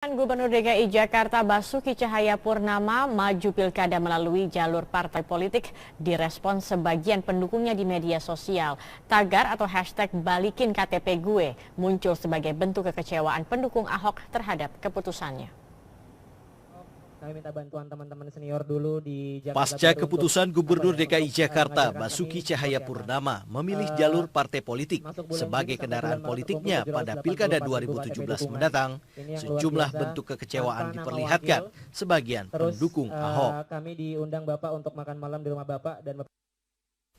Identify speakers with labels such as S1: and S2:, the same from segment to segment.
S1: Gubernur DKI Jakarta Basuki Cahayapurnama maju pilkada melalui jalur partai politik direspon sebagian pendukungnya di media sosial. Tagar atau hashtag balikin KTP gue muncul sebagai bentuk kekecewaan pendukung Ahok terhadap keputusannya.
S2: Kami minta bantuan teman-teman senior dulu di Jakarta.
S3: Pasca keputusan Gubernur DKI Jakarta Basuki Cahayapurnama memilih jalur partai politik sebagai kendaraan politiknya pada Pilkada 2017 mendatang, sejumlah bentuk kekecewaan diperlihatkan sebagian pendukung Ahok.
S2: Kami diundang Bapak untuk makan malam di rumah Bapak dan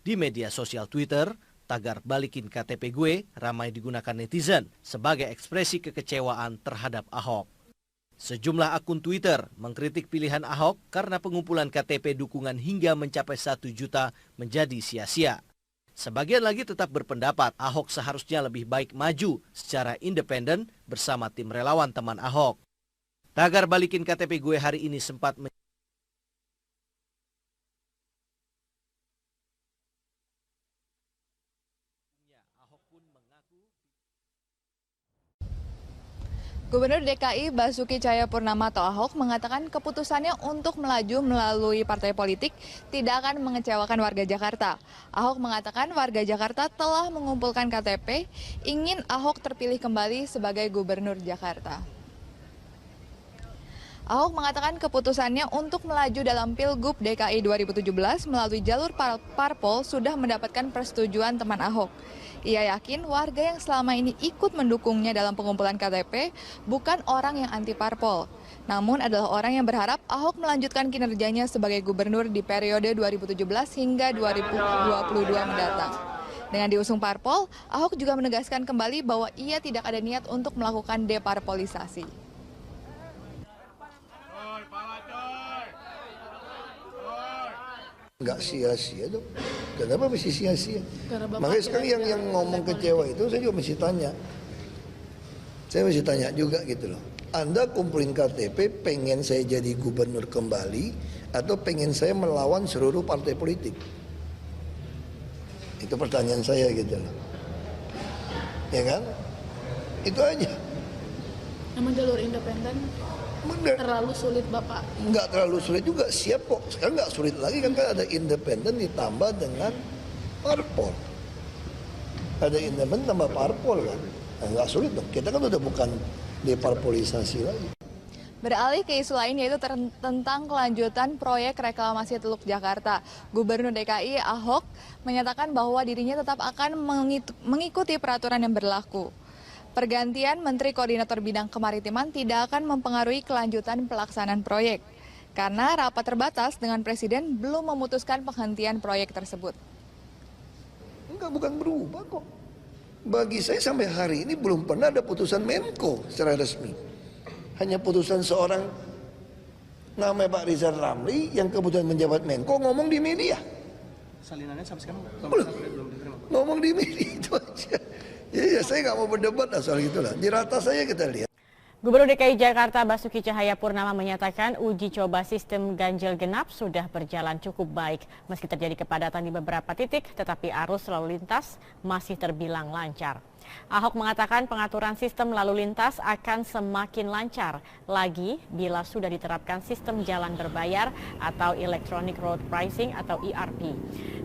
S3: Di media sosial Twitter, tagar balikin KTP gue ramai digunakan netizen sebagai ekspresi kekecewaan terhadap Ahok. Sejumlah akun Twitter mengkritik pilihan Ahok karena pengumpulan KTP dukungan hingga mencapai 1 juta menjadi sia-sia. Sebagian lagi tetap berpendapat Ahok seharusnya lebih baik maju secara independen bersama tim relawan teman Ahok. Tagar balikin KTP gue hari ini sempat
S4: Gubernur DKI Basuki Cahayapurnama atau Ahok mengatakan keputusannya untuk melaju melalui partai politik tidak akan mengecewakan warga Jakarta. Ahok mengatakan warga Jakarta telah mengumpulkan KTP, ingin Ahok terpilih kembali sebagai Gubernur Jakarta. Ahok mengatakan keputusannya untuk melaju dalam Pilgub DKI 2017 melalui jalur parpol sudah mendapatkan persetujuan teman Ahok. Ia yakin warga yang selama ini ikut mendukungnya dalam pengumpulan KTP bukan orang yang anti parpol, namun adalah orang yang berharap Ahok melanjutkan kinerjanya sebagai gubernur di periode 2017 hingga 2022 mendatang. Dengan diusung parpol, Ahok juga menegaskan kembali bahwa ia tidak ada niat untuk melakukan deparpolisasi.
S5: Nggak sia-sia dong. Kenapa mesti sia-sia? Makanya sekarang yang ngomong kecewa itu saya juga mesti tanya. Saya mesti tanya juga gitu loh. Anda kumpulin KTP pengen saya jadi gubernur kembali atau pengen saya melawan seluruh partai politik? Itu pertanyaan saya gitu loh. Ya kan? Itu aja.
S6: Emang jalur independen terlalu sulit Bapak?
S5: Enggak terlalu sulit juga, siap kok. Sekarang enggak sulit lagi kan ada independen ditambah dengan parpol. Ada independen tambah parpol kan. Enggak sulit dong, kita kan udah bukan deparpolisasi lagi.
S4: Beralih ke isu lain yaitu tentang kelanjutan proyek reklamasi Teluk Jakarta. Gubernur DKI Ahok menyatakan bahwa dirinya tetap akan mengikuti peraturan yang berlaku. Pergantian Menteri Koordinator Bidang Kemaritiman tidak akan mempengaruhi kelanjutan pelaksanaan proyek, karena rapat terbatas dengan Presiden belum memutuskan penghentian proyek tersebut.
S5: Enggak, bukan berubah kok. Bagi saya sampai hari ini belum pernah ada putusan Menko secara resmi. Hanya putusan seorang namanya Pak Rizal Ramli yang kebetulan menjabat Menko ngomong di media.
S7: Salinannya sampai sekarang
S5: belum
S7: diterima.
S5: Ngomong di media itu aja. Ya, saya nggak mau berdebat soal itulah. Di rata saya kita lihat.
S1: Gubernur DKI Jakarta Basuki Cahayapurnama menyatakan uji coba sistem ganjil genap sudah berjalan cukup baik. Meski terjadi kepadatan di beberapa titik, tetapi arus lalu lintas masih terbilang lancar. Ahok mengatakan pengaturan sistem lalu lintas akan semakin lancar lagi bila sudah diterapkan sistem jalan berbayar atau Electronic Road Pricing atau ERP.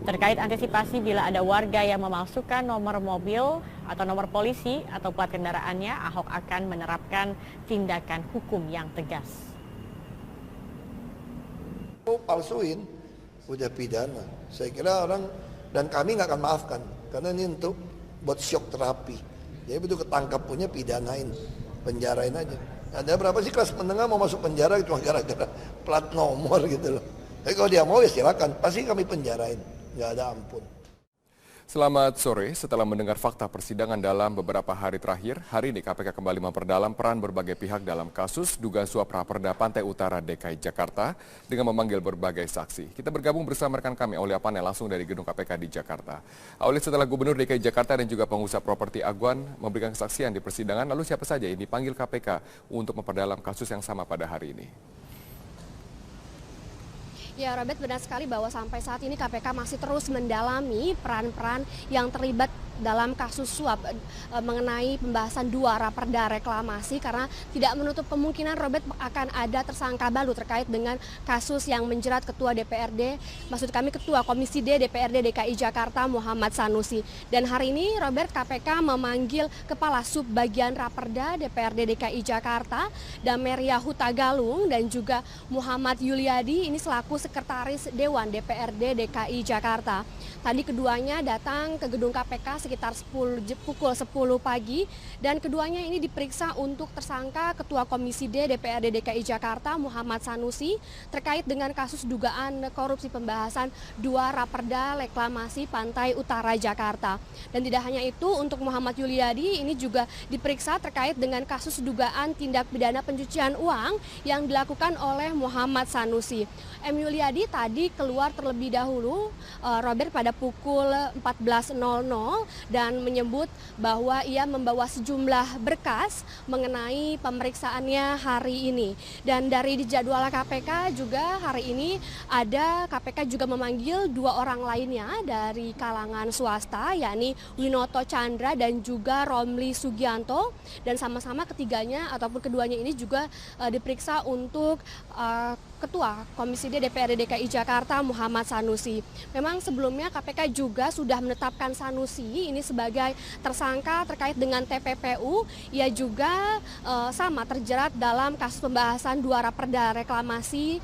S1: Terkait antisipasi bila ada warga yang memalsukan nomor mobil atau nomor polisi atau plat kendaraannya, Ahok akan menerapkan tindakan hukum yang tegas.
S5: Palsuin, udah pidana. Saya kira orang dan kami nggak akan maafkan karena ini untuk buat shock terapi. Jadi begitu ketangkap punya pidanain, penjarain aja. Ada berapa sih kelas menengah mau masuk penjara cuma gara-gara plat nomor gitu loh. Tapi kalau dia mau ya silakan, pasti kami penjarain, nggak ada ampun.
S8: Selamat sore, setelah mendengar fakta persidangan dalam beberapa hari terakhir, hari ini KPK kembali memperdalam peran berbagai pihak dalam kasus dugaan suap Raperda Pantai Utara DKI Jakarta dengan memanggil berbagai saksi. Kita bergabung bersama rekan kami Aulia Panel langsung dari gedung KPK di Jakarta. Aulia, setelah Gubernur DKI Jakarta dan juga pengusaha properti Agwan memberikan kesaksian di persidangan, lalu siapa saja yang dipanggil KPK untuk memperdalam kasus yang sama pada hari ini?
S6: Ya, Robert, benar sekali bahwa sampai saat ini KPK masih terus mendalami peran-peran yang terlibat
S9: dalam kasus suap mengenai pembahasan 2 raperda reklamasi, karena tidak menutup kemungkinan Robert akan ada tersangka baru terkait dengan kasus yang menjerat Ketua DPRD, maksud kami Ketua Komisi D DPRD DKI Jakarta Muhammad Sanusi. Dan hari ini Robert, KPK memanggil Kepala Sub Bagian Raperda DPRD DKI Jakarta Dameria Hutagalung dan juga Muhammad Yuliadi, ini selaku Sekretaris Dewan DPRD DKI Jakarta. Tadi keduanya datang ke gedung KPK sekitar pukul 10 pagi dan keduanya ini diperiksa untuk tersangka Ketua Komisi D DPRD DKI Jakarta Muhammad Sanusi terkait dengan kasus dugaan korupsi pembahasan 2 raperda reklamasi Pantai Utara Jakarta. Dan tidak hanya itu, untuk Muhammad Yuliadi ini juga diperiksa terkait dengan kasus dugaan tindak pidana pencucian uang yang dilakukan oleh Muhammad Sanusi. M. Yuliadi tadi keluar terlebih dahulu, Robert, pada pukul 14.00 dan menyebut bahwa ia membawa sejumlah berkas mengenai pemeriksaannya hari ini. Dan dari jadwal KPK juga hari ini ada KPK juga memanggil 2 orang lainnya dari kalangan swasta, yakni Winoto Chandra dan juga Romli Sugianto, dan sama-sama ketiganya ataupun keduanya ini juga diperiksa untuk Ketua Komisi D DPRD DKI Jakarta Muhammad Sanusi. Memang sebelumnya KPK juga sudah menetapkan Sanusi ini sebagai tersangka terkait dengan TPPU. Ia juga sama terjerat dalam kasus pembahasan 2 raperda reklamasi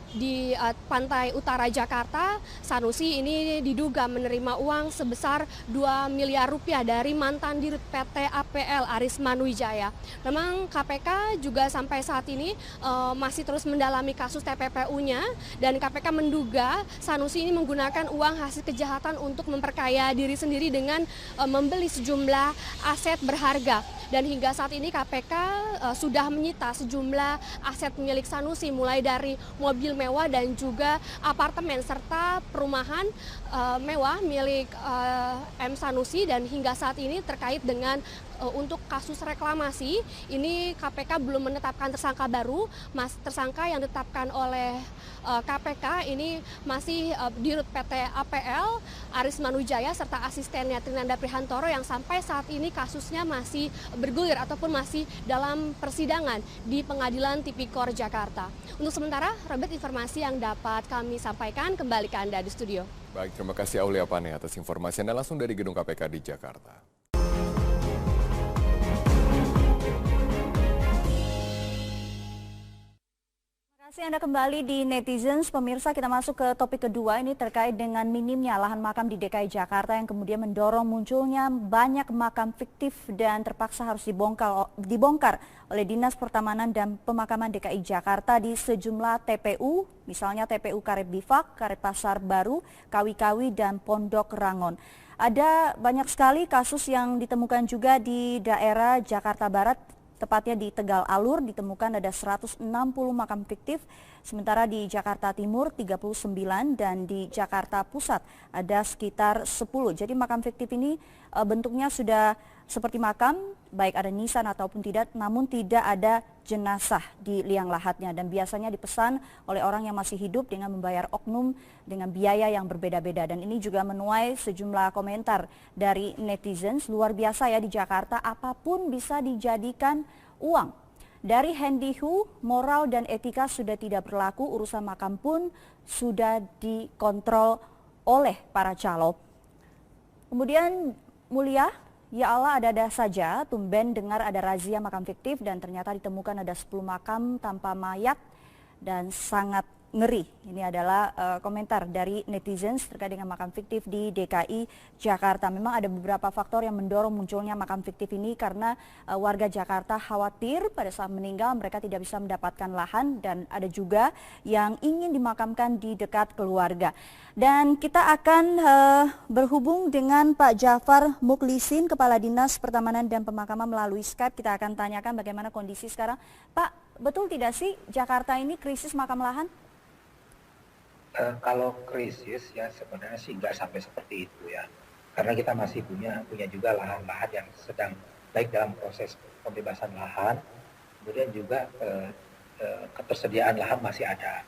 S9: di Pantai Utara Jakarta. Sanusi ini diduga menerima uang sebesar 2 miliar rupiah dari mantan dirut PT APL Arisman Wijaya. Memang KPK juga sampai saat ini masih terus mendalami kasus TPPU-nya dan KPK menduga Sanusi ini menggunakan uang hasil kejahatan untuk memperkaya diri sendiri dengan membeli sejumlah aset berharga. Dan hingga saat ini KPK sudah menyita sejumlah aset milik Sanusi, mulai dari mobil mewah dan juga apartemen serta perumahan mewah milik M. Sanusi. Dan hingga saat ini terkait dengan untuk kasus reklamasi ini KPK belum menetapkan tersangka baru. Tersangka yang ditetapkan oleh KPK ini masih dirut PT APL Arisman Wijaya serta asistennya Trinanda Prihantoro yang sampai saat ini kasusnya masih bergulir ataupun masih dalam persidangan di Pengadilan Tipikor Jakarta. Untuk sementara, Robert, informasi yang dapat kami sampaikan, kembali ke Anda di studio.
S8: Baik, terima kasih Aulia Pane atas informasi Anda langsung dari Gedung KPK di Jakarta.
S10: Terima kasih Anda kembali di Netizens. Pemirsa, kita masuk ke topik kedua, ini terkait dengan minimnya lahan makam di DKI Jakarta yang kemudian mendorong munculnya banyak makam fiktif dan terpaksa harus dibongkar oleh Dinas Pertamanan dan Pemakaman DKI Jakarta di sejumlah TPU, misalnya TPU Karet Bifak, Karet Pasar Baru, Kawi-Kawi, dan Pondok Rangon. Ada banyak sekali kasus yang ditemukan juga di daerah Jakarta Barat. Tepatnya di Tegal Alur ditemukan ada 160 makam fiktif, sementara di Jakarta Timur 39 dan di Jakarta Pusat ada sekitar 10. Jadi makam fiktif ini bentuknya sudah seperti makam, baik ada nisan ataupun tidak, namun tidak ada jenazah di liang lahatnya dan biasanya dipesan oleh orang yang masih hidup dengan membayar oknum dengan biaya yang berbeda-beda. Dan ini juga menuai sejumlah komentar dari netizens. Luar biasa ya, di Jakarta apapun bisa dijadikan uang. Dari Hendihu, moral dan etika sudah tidak berlaku, urusan makam pun sudah dikontrol oleh para calo. Kemudian Mulia, ya Allah, ada-ada saja, tumben dengar ada razia makam fiktif dan ternyata ditemukan ada 10 makam tanpa mayat dan sangat ngeri. Ini adalah komentar dari netizens terkait dengan makam fiktif di DKI Jakarta. Memang ada beberapa faktor yang mendorong munculnya makam fiktif ini karena warga Jakarta khawatir pada saat meninggal mereka tidak bisa mendapatkan lahan dan ada juga yang ingin dimakamkan di dekat keluarga. Dan kita akan berhubung dengan Pak Jafar Muklisin, Kepala Dinas Pertamanan dan Pemakaman melalui Skype. Kita akan tanyakan bagaimana kondisi sekarang. Pak, betul tidak sih Jakarta ini krisis makam lahan?
S11: Kalau krisis ya sebenarnya sih nggak sampai seperti itu ya, karena kita masih punya juga lahan-lahan yang sedang baik dalam proses pembebasan lahan, kemudian juga ketersediaan lahan masih ada,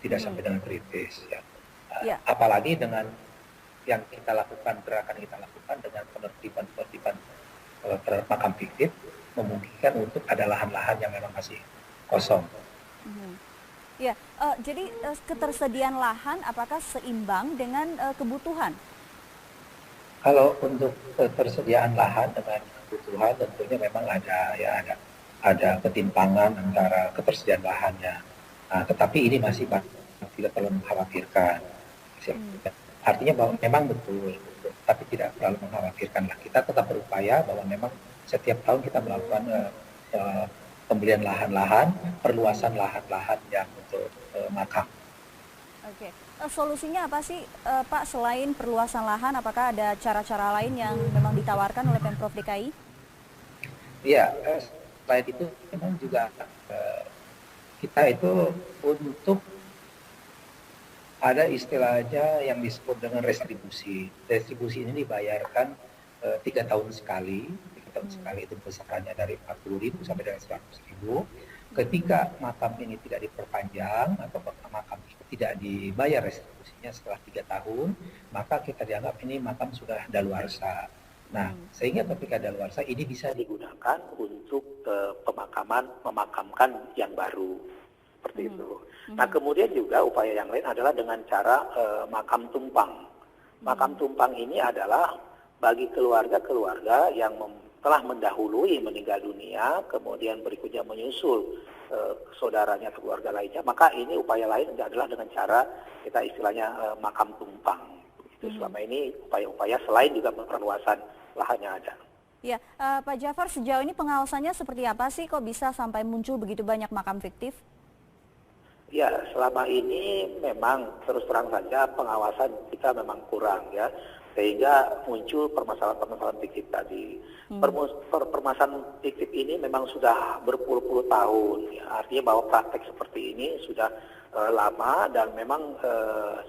S11: tidak sampai dengan kritis ya. Apalagi dengan yang kita lakukan, gerakan yang kita lakukan dengan penertiban terhadap makam fiktif memungkinkan untuk ada lahan-lahan yang memang masih kosong.
S10: Ya, jadi ketersediaan lahan apakah seimbang dengan kebutuhan?
S11: Kalau untuk ketersediaan lahan dengan kebutuhan tentunya memang ada ketimpangan antara ketersediaan lahannya. Nah, tetapi ini masih tidak terlalu mengkhawatirkan. Artinya bahwa memang betul, tapi tidak terlalu mengkhawatirkan lah. Kita tetap berupaya bahwa memang setiap tahun kita melakukan pembelian lahan-lahan, perluasan lahan-lahan yang untuk makam.
S10: Oke, solusinya apa sih Pak selain perluasan lahan? Apakah ada cara-cara lain yang memang ditawarkan oleh Pemprov DKI?
S11: Iya, selain itu memang juga kita itu untuk ada istilahnya yang disebut dengan restribusi. Restribusi ini dibayarkan 3 tahun sekali. Sekali itu besarannya dari 40.000 sampai dengan 100.000. Ketika makam ini tidak diperpanjang atau makam tidak dibayar restitusinya setelah 3 tahun, maka kita dianggap ini makam sudah daluarsa. Nah, sehingga ketika daluarsa ini bisa digunakan untuk memakamkan yang baru seperti itu. Nah, kemudian juga upaya yang lain adalah dengan cara makam tumpang. Makam tumpang ini adalah bagi keluarga-keluarga yang telah mendahului meninggal dunia, kemudian berikutnya menyusul saudaranya atau keluarga lainnya, maka ini upaya lain adalah dengan cara kita istilahnya makam tumpang. Itu selama ini upaya-upaya selain juga perluasan lahannya ada.
S10: Ya, Pak Jafar, sejauh ini pengawasannya seperti apa sih kok bisa sampai muncul begitu banyak makam fiktif?
S11: Ya, selama ini memang terus terang saja pengawasan kita memang kurang ya. Sehingga muncul permasalahan-permasalahan fiktif tadi. Permasalahan fiktif ini memang sudah berpuluh-puluh tahun. Ya. Artinya bahwa praktek seperti ini sudah lama dan memang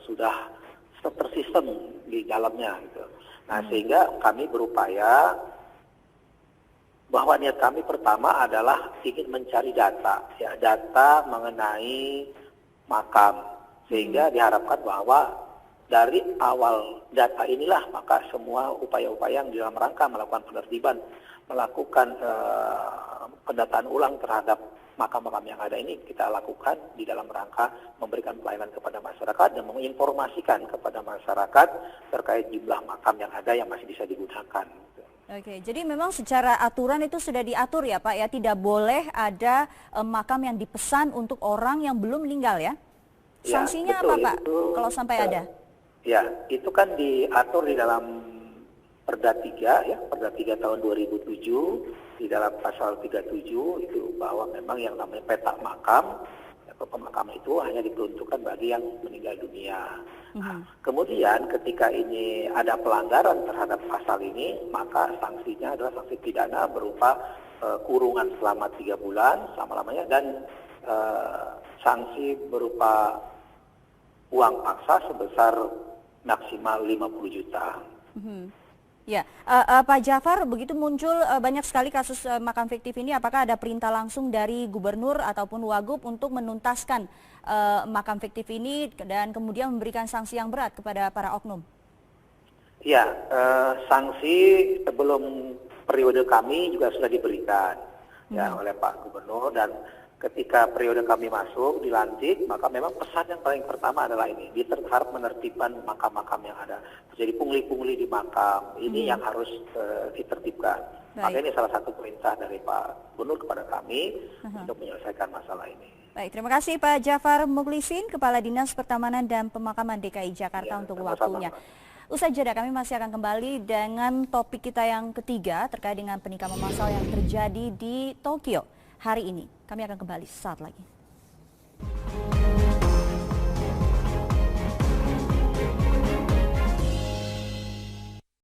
S11: sudah tersistem di dalamnya. Gitu. Nah, sehingga kami berupaya bahwa niat kami pertama adalah ingin mencari data, ya, data mengenai makam. Sehingga diharapkan bahwa dari awal data inilah maka semua upaya-upaya yang dalam rangka melakukan penertiban, melakukan pendataan ulang terhadap makam-makam yang ada ini kita lakukan di dalam rangka memberikan pelayanan kepada masyarakat dan menginformasikan kepada masyarakat terkait jumlah makam yang ada yang masih bisa digunakan.
S10: Oke, jadi memang secara aturan itu sudah diatur ya Pak ya, tidak boleh ada makam yang dipesan untuk orang yang belum meninggal ya? Sanksinya ya, betul, apa Pak itu, kalau sampai ada?
S11: Ya, itu kan diatur di dalam Perda 3 ya, Perda 3 tahun 2007, di dalam pasal 37 itu bahwa memang yang namanya petak makam atau pemakaman itu hanya diperuntukkan bagi yang meninggal dunia. Kemudian ketika ini ada pelanggaran terhadap pasal ini, maka sanksinya adalah sanksi pidana berupa kurungan selama 3 bulan selama-lamanya dan sanksi berupa uang paksa sebesar maksimal 50 juta.
S10: Ya, Pak Jafar, begitu muncul banyak sekali kasus makam fiktif ini, apakah ada perintah langsung dari gubernur ataupun wagub untuk menuntaskan makam fiktif ini dan kemudian memberikan sanksi yang berat kepada para oknum?
S11: Ya, sanksi sebelum periode kami juga sudah diberikan ya oleh Pak Gubernur, dan ketika periode kami masuk, dilantik, maka memang pesan yang paling pertama adalah ini, terhadap menertibkan makam-makam yang ada. Jadi pungli-pungli di makam, ini yang harus ditertibkan. Maka ini salah satu perintah dari Pak Gubernur kepada kami untuk menyelesaikan masalah ini.
S10: Baik, terima kasih Pak Jafar Mukhlisin, Kepala Dinas Pertamanan dan Pemakaman DKI Jakarta untuk waktunya. Usai jeda kami masih akan kembali dengan topik kita yang ketiga terkait dengan penikaman massal yang terjadi di Tokyo hari ini. Kami akan kembali saat lagi.